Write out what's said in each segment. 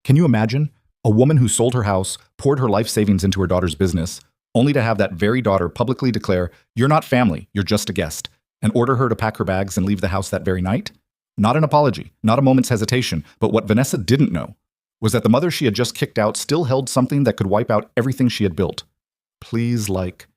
Can you imagine? A woman who sold her house, poured her life savings into her daughter's business, only to have that very daughter publicly declare, "You're not family, you're just a guest," and order her to pack her bags and leave the house that very night? Not an apology, not a moment's hesitation, but what Vanessa didn't know was that the mother she had just kicked out still held something that could wipe out everything she had built. Please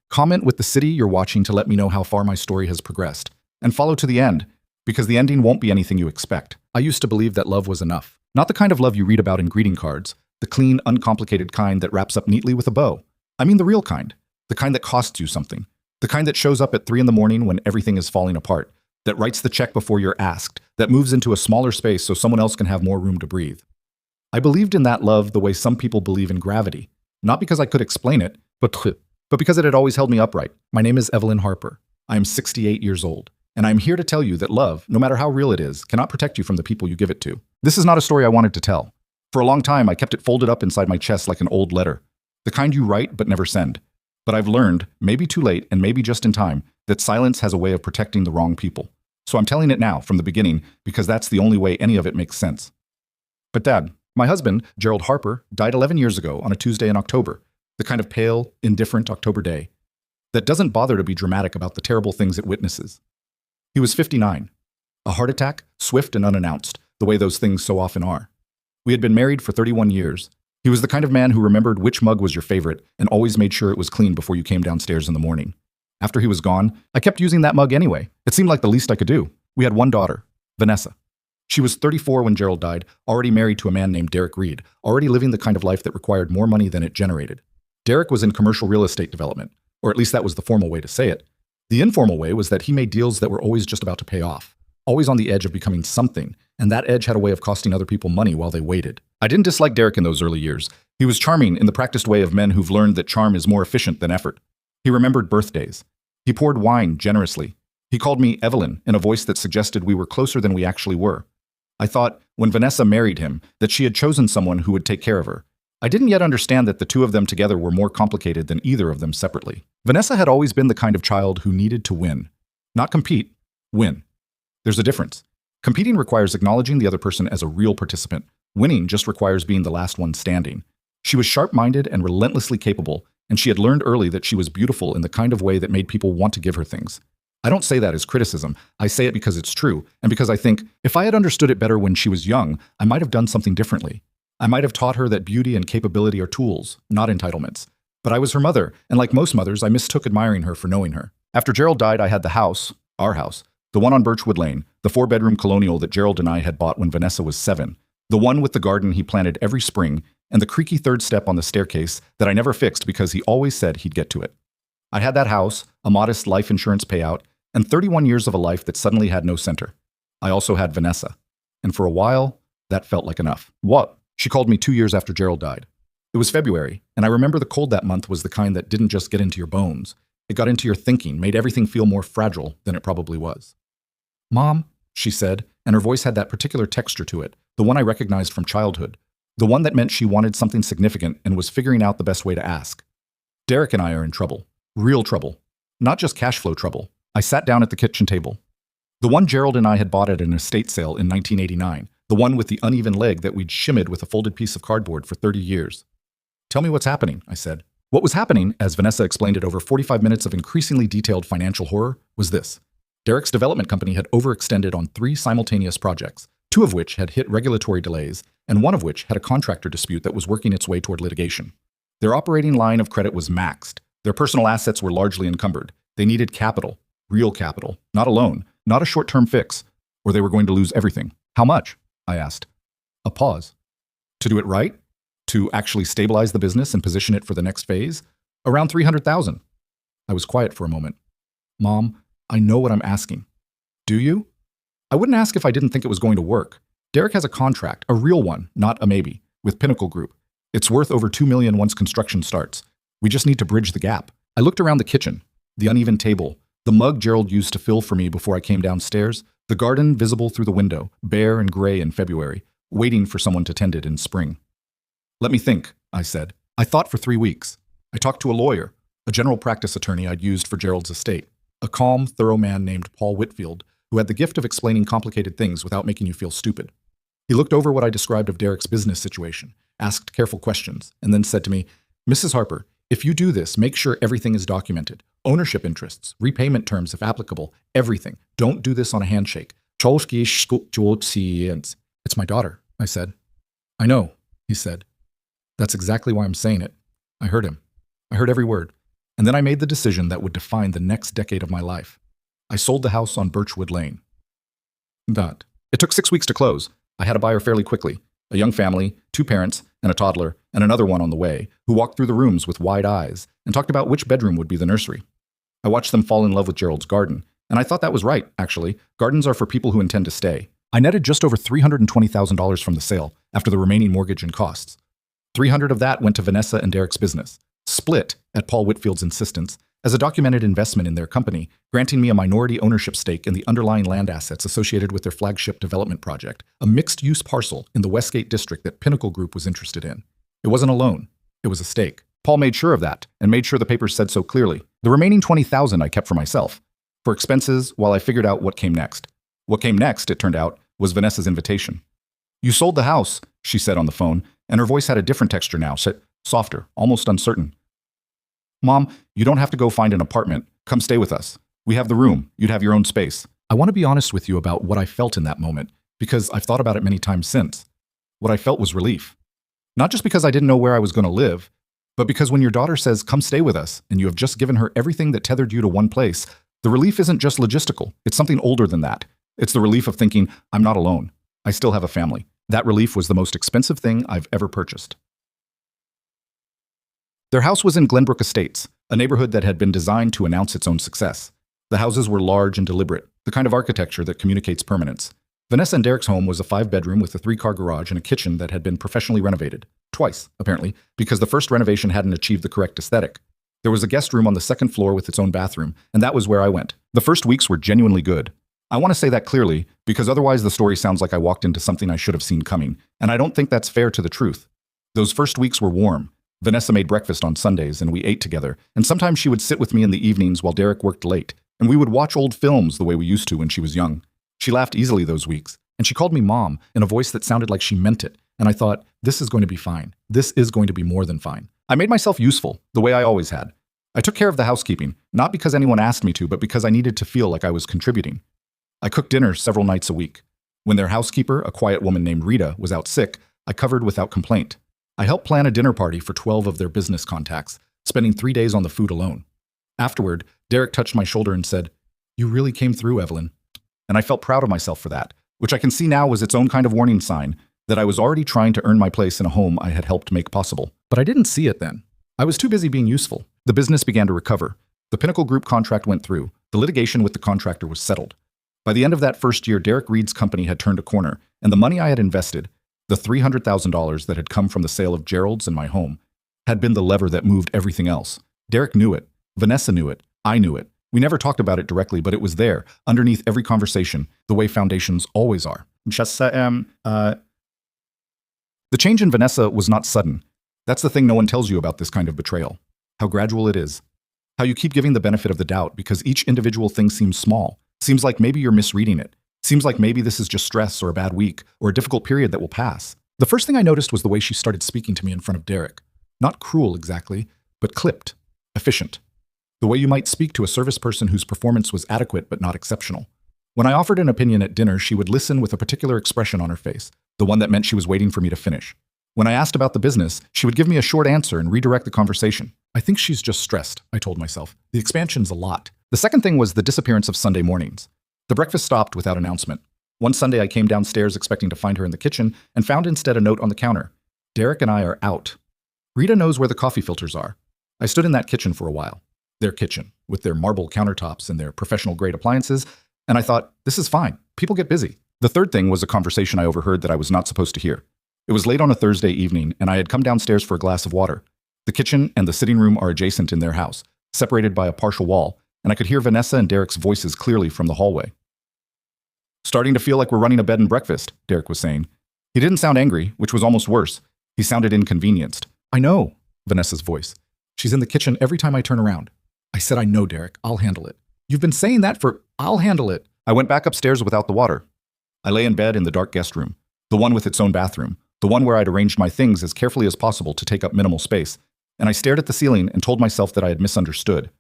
comment with the city you're watching to let me know how far my story has progressed. And follow to the end, because the ending won't be anything you expect. I used to believe that love was enough. Not the kind of love you read about in greeting cards, the clean, uncomplicated kind that wraps up neatly with a bow. I mean the real kind. The kind that costs you something. The kind that shows up at 3 a.m. when everything is falling apart. That writes the check before you're asked. That moves into a smaller space so someone else can have more room to breathe. I believed in that love the way some people believe in gravity. Not because I could explain it, but because it had always held me upright. My name is Evelyn Harper. I am 68 years old. And I'm here to tell you that love, no matter how real it is, cannot protect you from the people you give it to. This is not a story I wanted to tell. For a long time, I kept it folded up inside my chest like an old letter. The kind you write but never send. But I've learned, maybe too late and maybe just in time, that silence has a way of protecting the wrong people. So I'm telling it now, from the beginning, because that's the only way any of it makes sense. But Dad, my husband, Gerald Harper, died 11 years ago on a Tuesday in October. The kind of pale, indifferent October day that doesn't bother to be dramatic about the terrible things it witnesses. He was 59. A heart attack, swift and unannounced, the way those things so often are. We had been married for 31 years. He was the kind of man who remembered which mug was your favorite and always made sure it was clean before you came downstairs in the morning. After he was gone, I kept using that mug anyway. It seemed like the least I could do. We had one daughter, Vanessa. She was 34 when Gerald died, already married to a man named Derek Reed, already living the kind of life that required more money than it generated. Derek was in commercial real estate development, or at least that was the formal way to say it. The informal way was that he made deals that were always just about to pay off, always on the edge of becoming something, and that edge had a way of costing other people money while they waited. I didn't dislike Derek in those early years. He was charming in the practiced way of men who've learned that charm is more efficient than effort. He remembered birthdays. He poured wine generously. He called me Evelyn in a voice that suggested we were closer than we actually were. I thought, when Vanessa married him, that she had chosen someone who would take care of her. I didn't yet understand that the two of them together were more complicated than either of them separately. Vanessa had always been the kind of child who needed to win. Not compete, win. There's a difference. Competing requires acknowledging the other person as a real participant. Winning just requires being the last one standing. She was sharp-minded and relentlessly capable, and she had learned early that she was beautiful in the kind of way that made people want to give her things. I don't say that as criticism. I say it because it's true, and because I think, if I had understood it better when she was young, I might have done something differently. I might have taught her that beauty and capability are tools, not entitlements. But I was her mother, and like most mothers, I mistook admiring her for knowing her. After Gerald died, I had the house, our house, the one on Birchwood Lane, the 4-bedroom colonial that Gerald and I had bought when Vanessa was 7, the one with the garden he planted every spring, and the creaky third step on the staircase that I never fixed because he always said he'd get to it. I had that house, a modest life insurance payout, and 31 years of a life that suddenly had no center. I also had Vanessa. And for a while, that felt like enough. What? She called me 2 years after Gerald died. It was February, and I remember the cold that month was the kind that didn't just get into your bones. It got into your thinking, made everything feel more fragile than it probably was. "Mom," she said, and her voice had that particular texture to it, the one I recognized from childhood, the one that meant she wanted something significant and was figuring out the best way to ask. Derek and I are in trouble. Real trouble. Not just cash flow trouble. I sat down at the kitchen table. The one Gerald and I had bought at an estate sale in 1989, the one with the uneven leg that we'd shimmied with a folded piece of cardboard for 30 years. "Tell me what's happening," I said. What was happening, as Vanessa explained it over 45 minutes of increasingly detailed financial horror, was this. Derek's development company had overextended on 3 simultaneous projects, 2 of which had hit regulatory delays, and 1 of which had a contractor dispute that was working its way toward litigation. Their operating line of credit was maxed. Their personal assets were largely encumbered. They needed capital, real capital, not a loan, not a short-term fix, or they were going to lose everything. "How much?" I asked. A pause. "To do it right? To actually stabilize the business and position it for the next phase? Around $300,000. I was quiet for a moment. "Mom, I know what I'm asking." "Do you?" "I wouldn't ask if I didn't think it was going to work. Derek has a contract, a real one, not a maybe, with Pinnacle Group. It's worth over $2 million once construction starts. We just need to bridge the gap." I looked around the kitchen, the uneven table, the mug Gerald used to fill for me before I came downstairs, the garden visible through the window, bare and gray in February, waiting for someone to tend it in spring. "Let me think," I said. I thought for 3 weeks. I talked to a lawyer, a general practice attorney I'd used for Gerald's estate, a calm, thorough man named Paul Whitfield, who had the gift of explaining complicated things without making you feel stupid. He looked over what I described of Derek's business situation, asked careful questions, and then said to me, "Mrs. Harper, if you do this, make sure everything is documented. Ownership interests, repayment terms if applicable, everything. Don't do this on a handshake." "It's my daughter," I said. "I know," he said. "That's exactly why I'm saying it." I heard him. I heard every word. And then I made the decision that would define the next decade of my life. I sold the house on Birchwood Lane. But it took 6 weeks to close. I had a buyer fairly quickly. A young family, 2 parents, and a toddler, and another one on the way, who walked through the rooms with wide eyes and talked about which bedroom would be the nursery. I watched them fall in love with Gerald's garden, and I thought that was right, actually. Gardens are for people who intend to stay. I netted just over $320,000 from the sale, after the remaining mortgage and costs. 300 of that went to Vanessa and Derek's business, split, at Paul Whitfield's insistence, as a documented investment in their company, granting me a minority ownership stake in the underlying land assets associated with their flagship development project, a mixed-use parcel in the Westgate district that Pinnacle Group was interested in. It wasn't a loan. It was a stake. Paul made sure of that, and made sure the papers said so clearly. The remaining $20,000 I kept for myself, for expenses while I figured out what came next. What came next, it turned out, was Vanessa's invitation. "You sold the house," she said on the phone, and her voice had a different texture now, softer, almost uncertain. "Mom, you don't have to go find an apartment. Come stay with us. We have the room. You'd have your own space." I want to be honest with you about what I felt in that moment, because I've thought about it many times since. What I felt was relief. Not just because I didn't know where I was going to live, but because when your daughter says, "Come stay with us," and you have just given her everything that tethered you to one place, the relief isn't just logistical. It's something older than that. It's the relief of thinking, I'm not alone. I still have a family. That relief was the most expensive thing I've ever purchased. Their house was in Glenbrook Estates, a neighborhood that had been designed to announce its own success. The houses were large and deliberate, the kind of architecture that communicates permanence. Vanessa and Derek's home was a 5-bedroom with a 3-car garage and a kitchen that had been professionally renovated. Twice, apparently, because the first renovation hadn't achieved the correct aesthetic. There was a guest room on the 2nd floor with its own bathroom, and that was where I went. The first weeks were genuinely good. I want to say that clearly, because otherwise the story sounds like I walked into something I should have seen coming, and I don't think that's fair to the truth. Those first weeks were warm. Vanessa made breakfast on Sundays, and we ate together, and sometimes she would sit with me in the evenings while Derek worked late, and we would watch old films the way we used to when she was young. She laughed easily those weeks, and she called me Mom in a voice that sounded like she meant it, and I thought, this is going to be fine. This is going to be more than fine. I made myself useful, the way I always had. I took care of the housekeeping, not because anyone asked me to, but because I needed to feel like I was contributing. I cooked dinner several nights a week. When their housekeeper, a quiet woman named Rita, was out sick, I covered without complaint. I helped plan a dinner party for 12 of their business contacts, spending 3 days on the food alone. Afterward, Derek touched my shoulder and said, "You really came through, Evelyn." And I felt proud of myself for that, which I can see now was its own kind of warning sign that I was already trying to earn my place in a home I had helped make possible. But I didn't see it then. I was too busy being useful. The business began to recover. The Pinnacle Group contract went through. The litigation with the contractor was settled. By the end of that first year, Derek Reed's company had turned a corner, and the money I had invested, the $300,000 that had come from the sale of Gerald's and my home, had been the lever that moved everything else. Derek knew it. Vanessa knew it. I knew it. We never talked about it directly, but it was there, underneath every conversation, the way foundations always are. The change in Vanessa was not sudden. That's the thing no one tells you about this kind of betrayal. How gradual it is. How you keep giving the benefit of the doubt because each individual thing seems small. Seems like maybe you're misreading it. Seems like maybe this is just stress or a bad week or a difficult period that will pass. The first thing I noticed was the way she started speaking to me in front of Derek. Not cruel exactly, but clipped, efficient. The way you might speak to a service person whose performance was adequate but not exceptional. When I offered an opinion at dinner, she would listen with a particular expression on her face, the one that meant she was waiting for me to finish. When I asked about the business, she would give me a short answer and redirect the conversation. I think she's just stressed, I told myself. The expansion's a lot. The second thing was the disappearance of Sunday mornings. The breakfast stopped without announcement. One Sunday I came downstairs expecting to find her in the kitchen and found instead a note on the counter. Derek and I are out. Rita knows where the coffee filters are. I stood in that kitchen for a while. Their kitchen, with their marble countertops and their professional-grade appliances, and I thought, this is fine. People get busy. The third thing was a conversation I overheard that I was not supposed to hear. It was late on a Thursday evening, and I had come downstairs for a glass of water. The kitchen and the sitting room are adjacent in their house, separated by a partial wall, and I could hear Vanessa and Derek's voices clearly from the hallway. "Starting to feel like we're running a bed and breakfast," Derek was saying. He didn't sound angry, which was almost worse. He sounded inconvenienced. "I know," Vanessa's voice. "She's in the kitchen every time I turn around." I said, "I know, Derek. I'll handle it." "You've been saying that for—" "I'll handle it." I went back upstairs without the water. I lay in bed in the dark guest room. The one with its own bathroom. The one where I'd arranged my things as carefully as possible to take up minimal space. And I stared at the ceiling and told myself that I had misunderstood.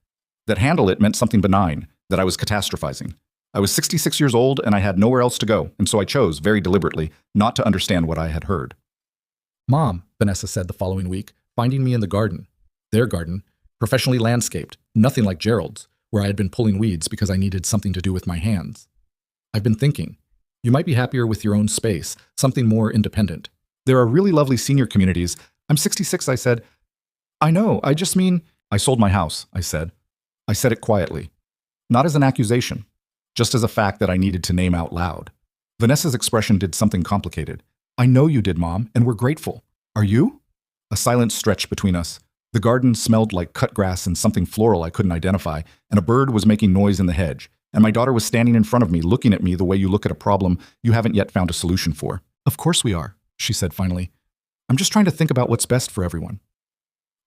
That handle it meant something benign, that I was catastrophizing. I was 66 years old and I had nowhere else to go, and so I chose, very deliberately, not to understand what I had heard. "Mom," Vanessa said the following week, finding me in the garden. Their garden, professionally landscaped, nothing like Gerald's, where I had been pulling weeds because I needed something to do with my hands. "I've been thinking. You might be happier with your own space, something more independent. There are really lovely senior communities. I'm 66, I said. I know, I just mean, I sold my house, I said. I said it quietly. Not as an accusation, just as a fact that I needed to name out loud. Vanessa's expression did something complicated. I know you did, Mom, and we're grateful. Are you? A silence stretched between us. The garden smelled like cut grass and something floral I couldn't identify, and a bird was making noise in the hedge, and my daughter was standing in front of me, looking at me the way you look at a problem you haven't yet found a solution for. Of course we are, she said finally. I'm just trying to think about what's best for everyone.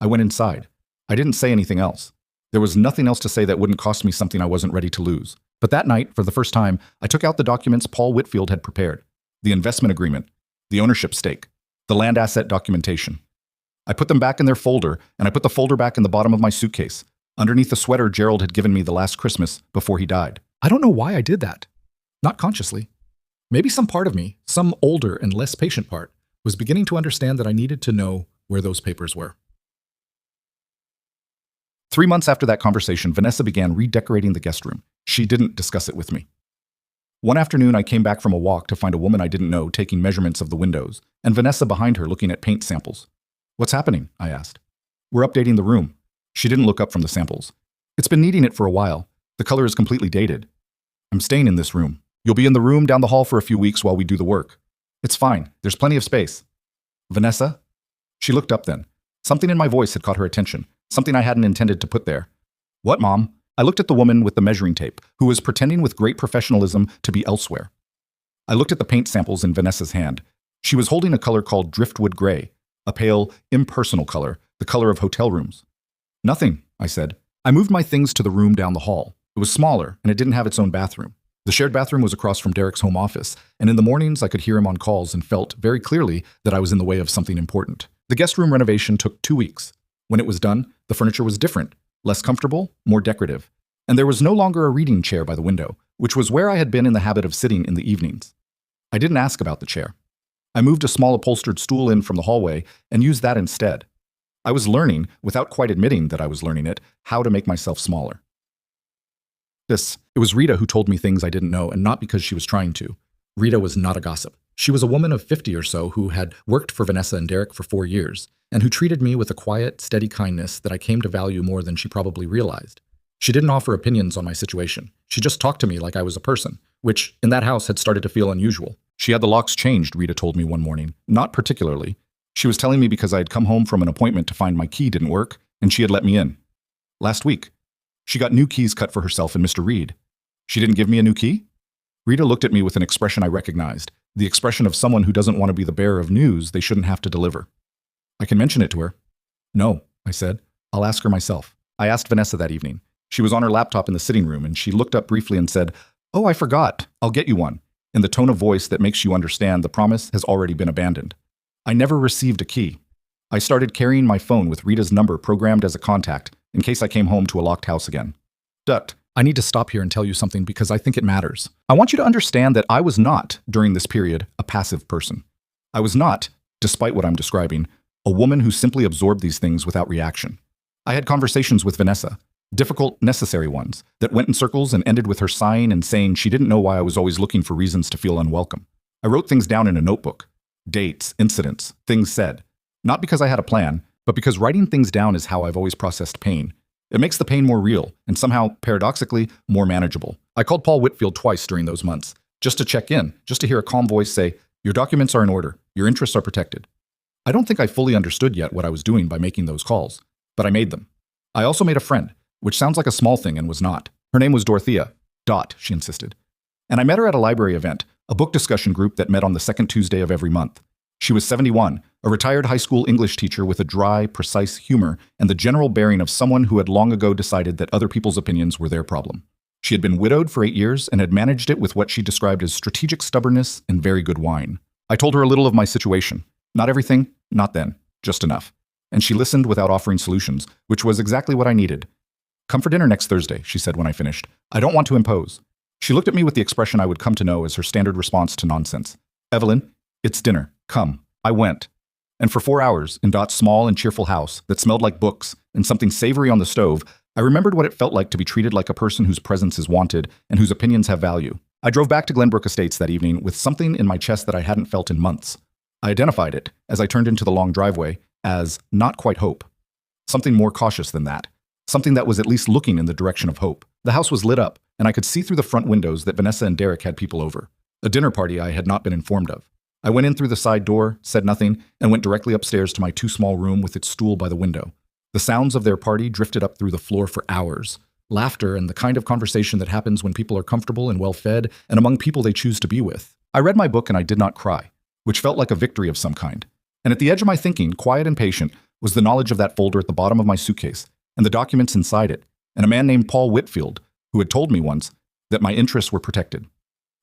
I went inside. I didn't say anything else. There was nothing else to say that wouldn't cost me something I wasn't ready to lose. But that night, for the first time, I took out the documents Paul Whitfield had prepared. The investment agreement, the ownership stake, the land asset documentation. I put them back in their folder, and I put the folder back in the bottom of my suitcase, underneath the sweater Gerald had given me the last Christmas before he died. I don't know why I did that. Not consciously. Maybe some part of me, some older and less patient part, was beginning to understand that I needed to know where those papers were. 3 months after that conversation, Vanessa began redecorating the guest room. She didn't discuss it with me. One afternoon, I came back from a walk to find a woman I didn't know taking measurements of the windows, and Vanessa behind her looking at paint samples. What's happening? I asked. We're updating the room. She didn't look up from the samples. It's been needing it for a while. The color is completely dated. I'm staying in this room. You'll be in the room down the hall for a few weeks while we do the work. It's fine. There's plenty of space. Vanessa? She looked up then. Something in my voice had caught her attention, something I hadn't intended to put there. What, Mom? I looked at the woman with the measuring tape, who was pretending with great professionalism to be elsewhere. I looked at the paint samples in Vanessa's hand. She was holding a color called driftwood gray, a pale, impersonal color, the color of hotel rooms. Nothing, I said. I moved my things to the room down the hall. It was smaller, and it didn't have its own bathroom. The shared bathroom was across from Derek's home office, and in the mornings I could hear him on calls and felt very clearly that I was in the way of something important. The guest room renovation took 2 weeks. When it was done, the furniture was different, less comfortable, more decorative. And there was no longer a reading chair by the window, which was where I had been in the habit of sitting in the evenings. I didn't ask about the chair. I moved a small upholstered stool in from the hallway and used that instead. I was learning, without quite admitting that I was learning it, how to make myself smaller. It was Rita who told me things I didn't know, and not because she was trying to. Rita was not a gossip. She was a woman of 50 or so who had worked for Vanessa and Derek for 4 years, and who treated me with a quiet, steady kindness that I came to value more than she probably realized. She didn't offer opinions on my situation. She just talked to me like I was a person, which, in that house, had started to feel unusual. She had the locks changed, Rita told me one morning. Not particularly. She was telling me because I had come home from an appointment to find my key didn't work, and she had let me in. Last week. She got new keys cut for herself and Mr. Reed. She didn't give me a new key? Rita looked at me with an expression I recognized, the expression of someone who doesn't want to be the bearer of news they shouldn't have to deliver. I can mention it to her. No, I said. I'll ask her myself. I asked Vanessa that evening. She was on her laptop in the sitting room, and she looked up briefly and said, "Oh, I forgot. I'll get you one," in the tone of voice that makes you understand the promise has already been abandoned. I never received a key. I started carrying my phone with Rita's number programmed as a contact in case I came home to a locked house again. Ducked. I need to stop here and tell you something because I think it matters. I want you to understand that I was not, during this period, a passive person. I was not, despite what I'm describing, a woman who simply absorbed these things without reaction. I had conversations with Vanessa, difficult, necessary ones, that went in circles and ended with her sighing and saying she didn't know why I was always looking for reasons to feel unwelcome. I wrote things down in a notebook. Dates, incidents, things said. Not because I had a plan, but because writing things down is how I've always processed pain. It makes the pain more real, and somehow, paradoxically, more manageable. I called Paul Whitfield twice during those months, just to check in, just to hear a calm voice say, "Your documents are in order, your interests are protected." I don't think I fully understood yet what I was doing by making those calls, but I made them. I also made a friend, which sounds like a small thing and was not. Her name was Dorothea. She insisted. And I met her at a library event, a book discussion group that met on the second Tuesday of every month. She was 71, a retired high school English teacher with a dry, precise humor and the general bearing of someone who had long ago decided that other people's opinions were their problem. She had been widowed for 8 years and had managed it with what she described as strategic stubbornness and very good wine. I told her a little of my situation. Not everything, not then, just enough. And she listened without offering solutions, which was exactly what I needed. "Come for dinner next Thursday," she said when I finished. "I don't want to impose." She looked at me with the expression I would come to know as her standard response to nonsense. "Evelyn, it's dinner. Come." I went. And for 4 hours, in Dot's small and cheerful house that smelled like books and something savory on the stove, I remembered what it felt like to be treated like a person whose presence is wanted and whose opinions have value. I drove back to Glenbrook Estates that evening with something in my chest that I hadn't felt in months. I identified it, as I turned into the long driveway, as not quite hope. Something more cautious than that. Something that was at least looking in the direction of hope. The house was lit up, and I could see through the front windows that Vanessa and Derek had people over. A dinner party I had not been informed of. I went in through the side door, said nothing, and went directly upstairs to my too-small room with its stool by the window. The sounds of their party drifted up through the floor for hours. Laughter and the kind of conversation that happens when people are comfortable and well-fed and among people they choose to be with. I read my book and I did not cry, which felt like a victory of some kind. And at the edge of my thinking, quiet and patient, was the knowledge of that folder at the bottom of my suitcase and the documents inside it, and a man named Paul Whitfield, who had told me once that my interests were protected.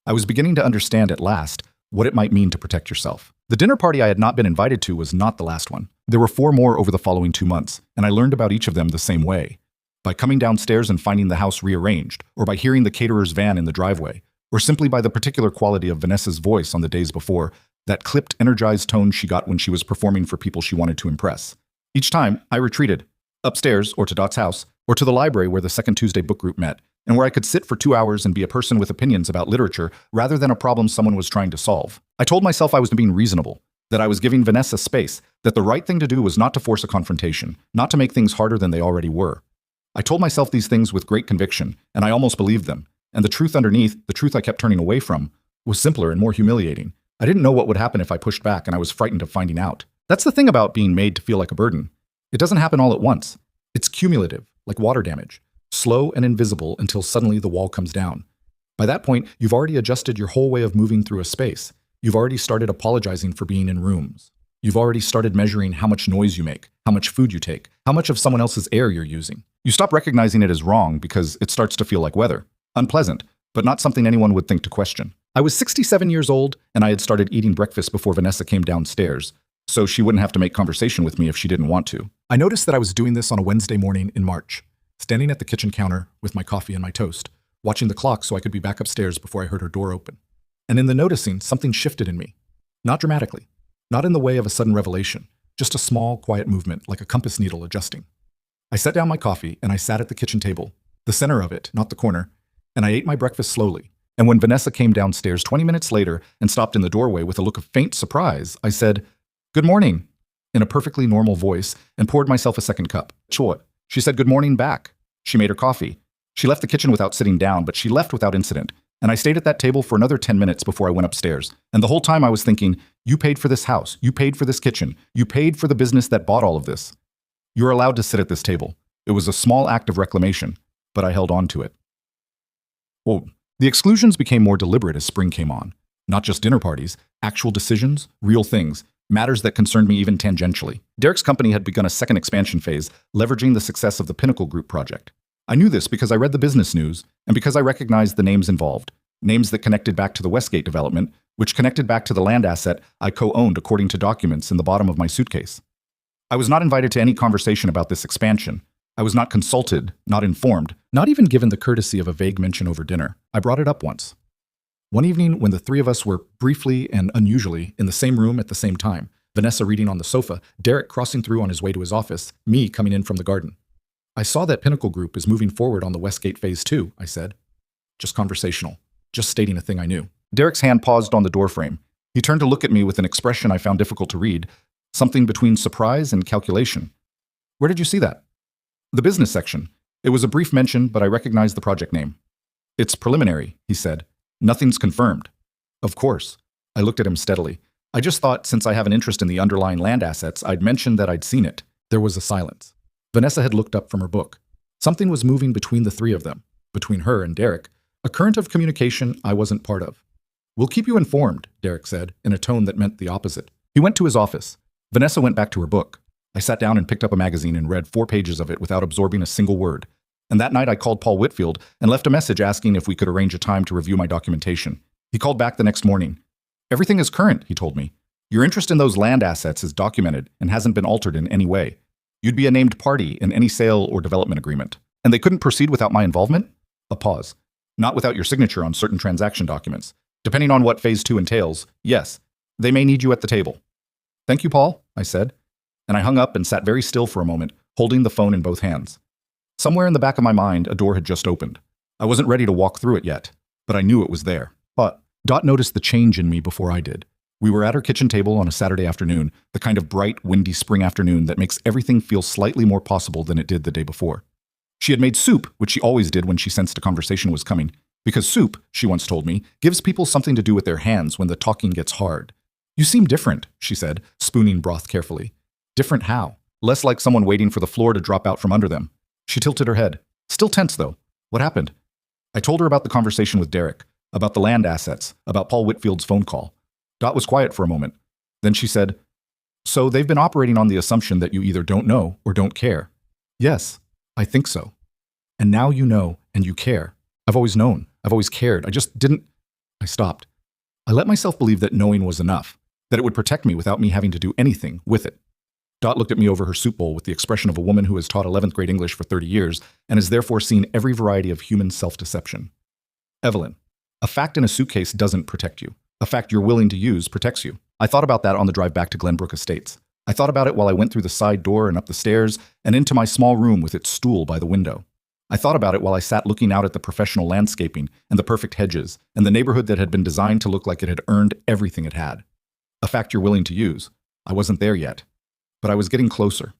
I was beginning to understand at last what it might mean to protect yourself. The dinner party I had not been invited to was not the last one. There were 4 more over the following 2 months, and I learned about each of them the same way. By coming downstairs and finding the house rearranged, or by hearing the caterer's van in the driveway, or simply by the particular quality of Vanessa's voice on the days before, that clipped, energized tone she got when she was performing for people she wanted to impress. Each time, I retreated, upstairs or to Dot's house, or to the library where the second Tuesday book group met, and where I could sit for 2 hours and be a person with opinions about literature rather than a problem someone was trying to solve. I told myself I was being reasonable, that I was giving Vanessa space, that the right thing to do was not to force a confrontation, not to make things harder than they already were. I told myself these things with great conviction, and I almost believed them. And the truth underneath, the truth I kept turning away from, was simpler and more humiliating. I didn't know what would happen if I pushed back, and I was frightened of finding out. That's the thing about being made to feel like a burden. It doesn't happen all at once. It's cumulative, like water damage, slow and invisible until suddenly the wall comes down. By that point, you've already adjusted your whole way of moving through a space. You've already started apologizing for being in rooms. You've already started measuring how much noise you make, how much food you take, how much of someone else's air you're using. You stop recognizing it as wrong because it starts to feel like weather. Unpleasant, but not something anyone would think to question. I was 67 years old, and I had started eating breakfast before Vanessa came downstairs, so she wouldn't have to make conversation with me if she didn't want to. I noticed that I was doing this on a Wednesday morning in March, standing at the kitchen counter with my coffee and my toast, watching the clock so I could be back upstairs before I heard her door open. And in the noticing, something shifted in me. Not dramatically, not in the way of a sudden revelation, just a small, quiet movement like a compass needle adjusting. I set down my coffee and I sat at the kitchen table, the center of it, not the corner, and I ate my breakfast slowly. And when Vanessa came downstairs 20 minutes later and stopped in the doorway with a look of faint surprise, I said, "Good morning," in a perfectly normal voice and poured myself a second cup. Sure. She said good morning back. She made her coffee. She left the kitchen without sitting down, but she left without incident. And I stayed at that table for another 10 minutes before I went upstairs. And the whole time I was thinking, you paid for this house. You paid for this kitchen. You paid for the business that bought all of this. You're allowed to sit at this table. It was a small act of reclamation, but I held on to it. Well, the exclusions became more deliberate as spring came on. Not just dinner parties, actual decisions, real things, matters that concerned me even tangentially. Derek's company had begun a second expansion phase, leveraging the success of the Pinnacle Group project. I knew this because I read the business news and because I recognized the names involved, names that connected back to the Westgate development, which connected back to the land asset I co-owned according to documents in the bottom of my suitcase. I was not invited to any conversation about this expansion. I was not consulted, not informed, not even given the courtesy of a vague mention over dinner. I brought it up once. One evening when the three of us were briefly and unusually in the same room at the same time, Vanessa reading on the sofa, Derek crossing through on his way to his office, me coming in from the garden. "I saw that Pinnacle Group is moving forward on the Westgate Phase 2, I said. Just conversational, just stating a thing I knew. Derek's hand paused on the doorframe. He turned to look at me with an expression I found difficult to read, something between surprise and calculation. "Where did you see that?" "The business section. It was a brief mention, but I recognized the project name." "It's preliminary," he said. "Nothing's confirmed." "Of course." I looked at him steadily. "I just thought since I have an interest in the underlying land assets, I'd mentioned that I'd seen it." There was a silence. Vanessa had looked up from her book. Something was moving between the three of them, between her and Derek, a current of communication I wasn't part of. "We'll keep you informed," Derek said, in a tone that meant the opposite. He went to his office. Vanessa went back to her book. I sat down and picked up a magazine and read 4 pages of it without absorbing a single word. And that night I called Paul Whitfield and left a message asking if we could arrange a time to review my documentation. He called back the next morning. Everything is current, he told me. Your interest in those land assets is documented and hasn't been altered in any way. You'd be a named party in any sale or development agreement. And they couldn't proceed without my involvement? A pause. Not without your signature on certain transaction documents. Depending on what phase 2 entails, yes, they may need you at the table. Thank you, Paul, I said. And I hung up and sat very still for a moment, holding the phone in both hands. Somewhere in the back of my mind, a door had just opened. I wasn't ready to walk through it yet, but I knew it was there. But Dot noticed the change in me before I did. We were at her kitchen table on a Saturday afternoon, the kind of bright, windy spring afternoon that makes everything feel slightly more possible than it did the day before. She had made soup, which she always did when she sensed a conversation was coming, because soup, she once told me, gives people something to do with their hands when the talking gets hard. You seem different, she said, spooning broth carefully. Different how? Less like someone waiting for the floor to drop out from under them. She tilted her head. Still tense, though. What happened? I told her about the conversation with Derek, about the land assets, about Paul Whitfield's phone call. Dot was quiet for a moment. Then she said, "So they've been operating on the assumption that you either don't know or don't care." "Yes, I think so. And now you know and you care. I've always known. I've always cared. I just didn't." I stopped. I let myself believe that knowing was enough, that it would protect me without me having to do anything with it. Dot looked at me over her soup bowl with the expression of a woman who has taught 11th grade English for 30 years and has therefore seen every variety of human self-deception. "Evelyn, a fact in a suitcase doesn't protect you. A fact you're willing to use protects you." I thought about that on the drive back to Glenbrook Estates. I thought about it while I went through the side door and up the stairs and into my small room with its stool by the window. I thought about it while I sat looking out at the professional landscaping and the perfect hedges and the neighborhood that had been designed to look like it had earned everything it had. A fact you're willing to use. I wasn't there yet, but I was getting closer.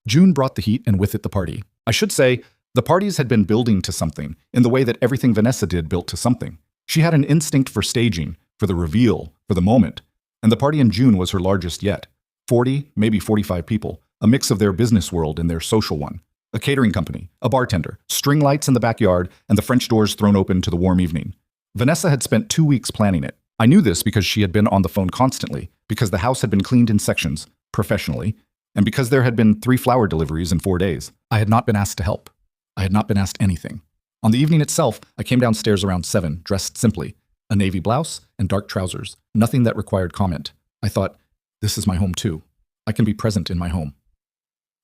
June brought the heat and with it the party. I should say, the parties had been building to something in the way that everything Vanessa did built to something. She had an instinct for staging, for the reveal, for the moment. And the party in June was her largest yet. 40, maybe 45 people, a mix of their business world and their social one. A catering company, a bartender, string lights in the backyard, and the French doors thrown open to the warm evening. Vanessa had spent 2 weeks planning it. I knew this because she had been on the phone constantly, because the house had been cleaned in sections, professionally, and because there had been 3 flower deliveries in 4 days. I had not been asked to help. I had not been asked anything. On the evening itself, I came downstairs around 7, dressed simply. A navy blouse and dark trousers, nothing that required comment. I thought, this is my home too. I can be present in my home.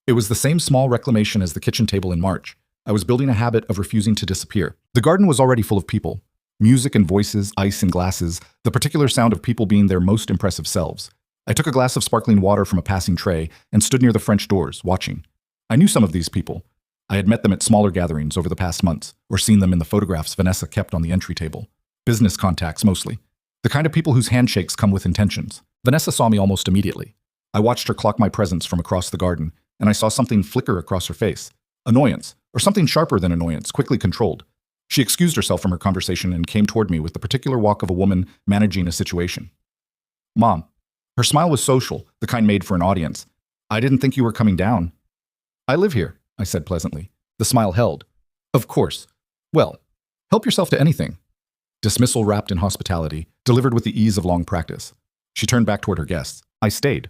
It was the same small reclamation as the kitchen table in March. I was building a habit of refusing to disappear. The garden was already full of people. Music and voices, ice and glasses, the particular sound of people being their most impressive selves. I took a glass of sparkling water from a passing tray and stood near the French doors, watching. I knew some of these people. I had met them at smaller gatherings over the past months, or seen them in the photographs Vanessa kept on the entry table. Business contacts, mostly. The kind of people whose handshakes come with intentions. Vanessa saw me almost immediately. I watched her clock my presence from across the garden, and I saw something flicker across her face. Annoyance, or something sharper than annoyance, quickly controlled. She excused herself from her conversation and came toward me with the particular walk of a woman managing a situation. "Mom." Her smile was social, the kind made for an audience. "I didn't think you were coming down." "I live here," I said pleasantly. The smile held. "Of course. Well, help yourself to anything." Dismissal wrapped in hospitality, delivered with the ease of long practice. She turned back toward her guests. I stayed.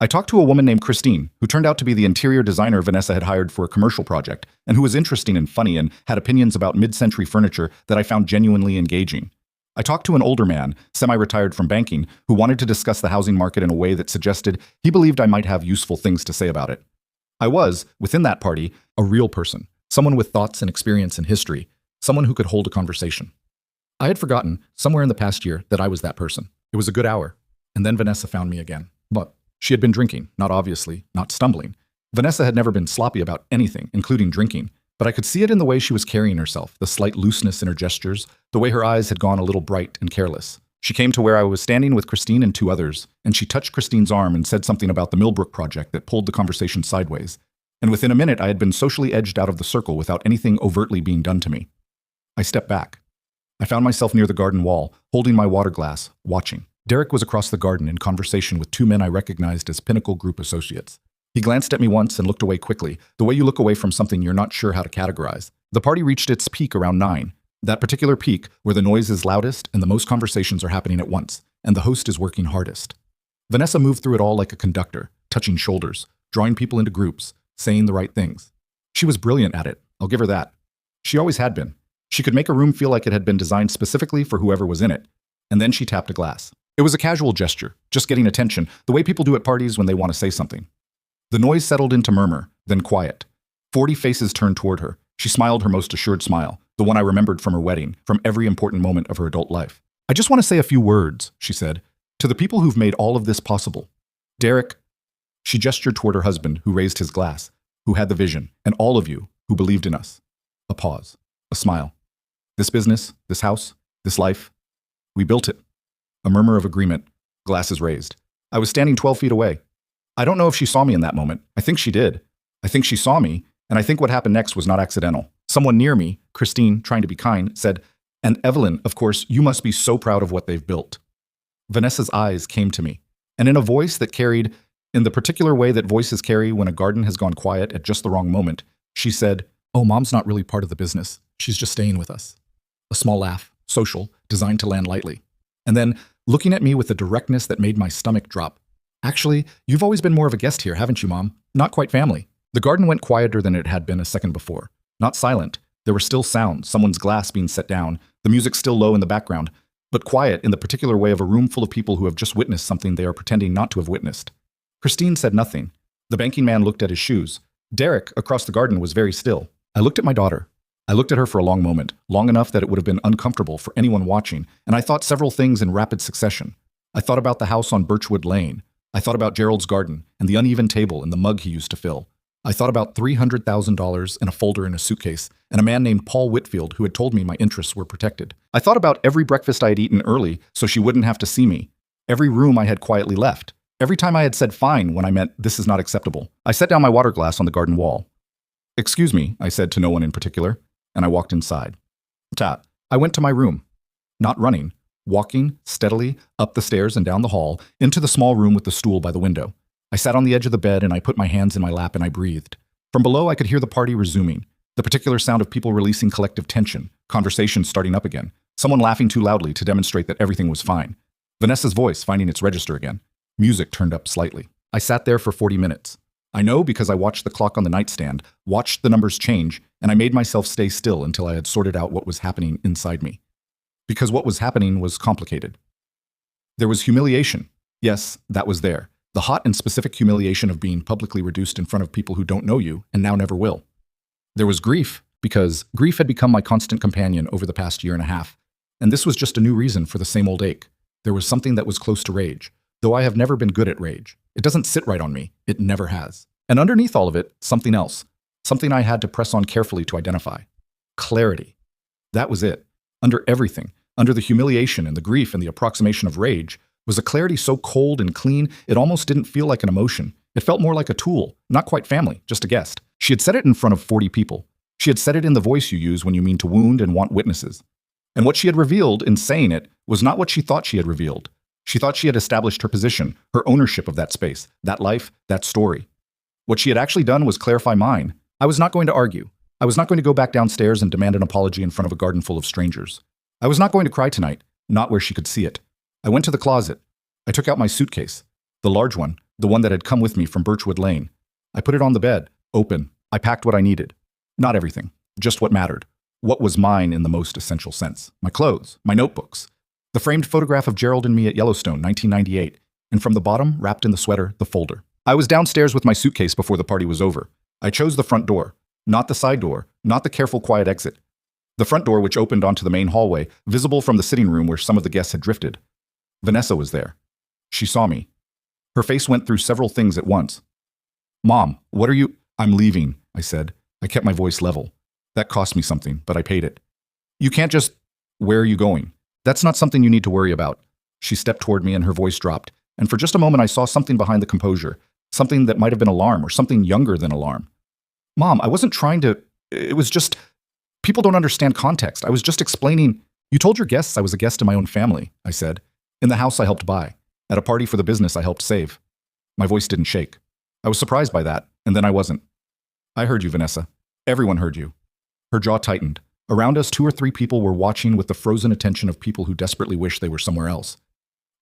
I talked to a woman named Christine, who turned out to be the interior designer Vanessa had hired for a commercial project, and who was interesting and funny and had opinions about mid-century furniture that I found genuinely engaging. I talked to an older man, semi-retired from banking, who wanted to discuss the housing market in a way that suggested he believed I might have useful things to say about it. I was, within that party, a real person, someone with thoughts and experience and history, someone who could hold a conversation. I had forgotten, somewhere in the past year, that I was that person. It was a good hour, and then Vanessa found me again. But she had been drinking, not obviously, not stumbling. Vanessa had never been sloppy about anything, including drinking, but I could see it in the way she was carrying herself, the slight looseness in her gestures, the way her eyes had gone a little bright and careless. She came to where I was standing with Christine and 2 others, and she touched Christine's arm and said something about the Millbrook project that pulled the conversation sideways. And within a minute, I had been socially edged out of the circle without anything overtly being done to me. I stepped back. I found myself near the garden wall, holding my water glass, watching. Derek was across the garden in conversation with 2 men I recognized as Pinnacle Group associates. He glanced at me once and looked away quickly, the way you look away from something you're not sure how to categorize. The party reached its peak around 9. That particular peak where the noise is loudest and the most conversations are happening at once, and the host is working hardest. Vanessa moved through it all like a conductor, touching shoulders, drawing people into groups, saying the right things. She was brilliant at it, I'll give her that. She always had been. She could make a room feel like it had been designed specifically for whoever was in it. And then she tapped a glass. It was a casual gesture, just getting attention, the way people do at parties when they want to say something. The noise settled into murmur, then quiet. 40 faces turned toward her. She smiled her most assured smile, the one I remembered from her wedding, from every important moment of her adult life. I just want to say a few words, she said, to the people who've made all of this possible. Derek, she gestured toward her husband, who raised his glass, who had the vision, and all of you who believed in us. A pause, a smile. This business, this house, this life, we built it. A murmur of agreement, glasses raised. I was standing 12 feet away. I don't know if she saw me in that moment. I think she did. I think she saw me, and I think what happened next was not accidental. Someone near me, Christine, trying to be kind, said, "And Evelyn, of course, you must be so proud of what they've built." Vanessa's eyes came to me, and in a voice that carried, in the particular way that voices carry when a garden has gone quiet at just the wrong moment, she said, "Oh, Mom's not really part of the business. She's just staying with us." A small laugh, social, designed to land lightly. And then, looking at me with a directness that made my stomach drop. "Actually, you've always been more of a guest here, haven't you, Mom? Not quite family." The garden went quieter than it had been a second before. Not silent. There were still sounds, someone's glass being set down, the music still low in the background, but quiet in the particular way of a room full of people who have just witnessed something they are pretending not to have witnessed. Christine said nothing. The banking man looked at his shoes. Derek, across the garden, was very still. I looked at my daughter. I looked at her for a long moment, long enough that it would have been uncomfortable for anyone watching, and I thought several things in rapid succession. I thought about the house on Birchwood Lane. I thought about Gerald's garden and the uneven table and the mug he used to fill. I thought about $300,000 in a folder in a suitcase, and a man named Paul Whitfield who had told me my interests were protected. I thought about every breakfast I had eaten early so she wouldn't have to see me, every room I had quietly left, every time I had said fine when I meant this is not acceptable. I set down my water glass on the garden wall. "Excuse me," I said to no one in particular, and I walked inside. I went to my room, not running, walking steadily up the stairs and down the hall into the small room with the stool by the window. I sat on the edge of the bed and I put my hands in my lap and I breathed. From below, I could hear the party resuming, the particular sound of people releasing collective tension, conversation starting up again, someone laughing too loudly to demonstrate that everything was fine. Vanessa's voice finding its register again. Music turned up slightly. I sat there for 40 minutes. I know because I watched the clock on the nightstand, watched the numbers change, and I made myself stay still until I had sorted out what was happening inside me. Because what was happening was complicated. There was humiliation. Yes, that was there. The hot and specific humiliation of being publicly reduced in front of people who don't know you and now never will. There was grief, because grief had become my constant companion over the past year and a half, and this was just a new reason for the same old ache. There was something that was close to rage, though I have never been good at rage. It doesn't sit right on me. It never has. And underneath all of it, something else, something I had to press on carefully to identify. Clarity. That was it. Under everything, under the humiliation and the grief and the approximation of rage, was a clarity so cold and clean it almost didn't feel like an emotion. It felt more like a tool, not quite family, just a guest. She had said it in front of 40 people. She had said it in the voice you use when you mean to wound and want witnesses. And what she had revealed in saying it was not what she thought she had revealed. She thought she had established her position, her ownership of that space, that life, that story. What she had actually done was clarify mine. I was not going to argue. I was not going to go back downstairs and demand an apology in front of a garden full of strangers. I was not going to cry tonight, not where she could see it. I went to the closet. I took out my suitcase, the large one, the one that had come with me from Birchwood Lane. I put it on the bed, open. I packed what I needed. Not everything, just what mattered. What was mine in the most essential sense. My clothes, my notebooks, the framed photograph of Gerald and me at Yellowstone, 1998, and from the bottom, wrapped in the sweater, the folder. I was downstairs with my suitcase before the party was over. I chose the front door, not the side door, not the careful, quiet exit. The front door, which opened onto the main hallway, visible from the sitting room where some of the guests had drifted. Vanessa was there. She saw me. Her face went through several things at once. "Mom, what are you—" "I'm leaving," I said. I kept my voice level. That cost me something, but I paid it. "You can't just—" "Where are you going?" "That's not something you need to worry about." She stepped toward me and her voice dropped, and for just a moment I saw something behind the composure, something that might have been alarm or something younger than alarm. "Mom, I wasn't trying to— It was just— People don't understand context. I was just explaining—" "You told your guests I was a guest in my own family," I said. "In the house I helped buy. At a party for the business I helped save." My voice didn't shake. I was surprised by that, and then I wasn't. "I heard you, Vanessa. Everyone heard you." Her jaw tightened. Around us, 2 or 3 people were watching with the frozen attention of people who desperately wish they were somewhere else.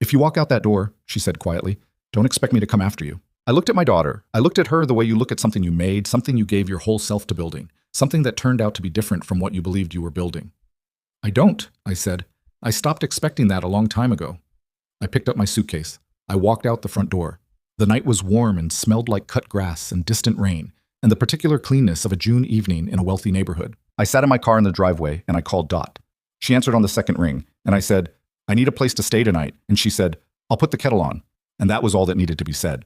"If you walk out that door," she said quietly, "don't expect me to come after you." I looked at my daughter. I looked at her the way you look at something you made, something you gave your whole self to building, something that turned out to be different from what you believed you were building. "I don't," I said. "I stopped expecting that a long time ago." I picked up my suitcase. I walked out the front door. The night was warm and smelled like cut grass and distant rain, and the particular cleanness of a June evening in a wealthy neighborhood. I sat in my car in the driveway and I called Dot. She answered on the second ring, and I said, "I need a place to stay tonight." And she said, "I'll put the kettle on." And that was all that needed to be said.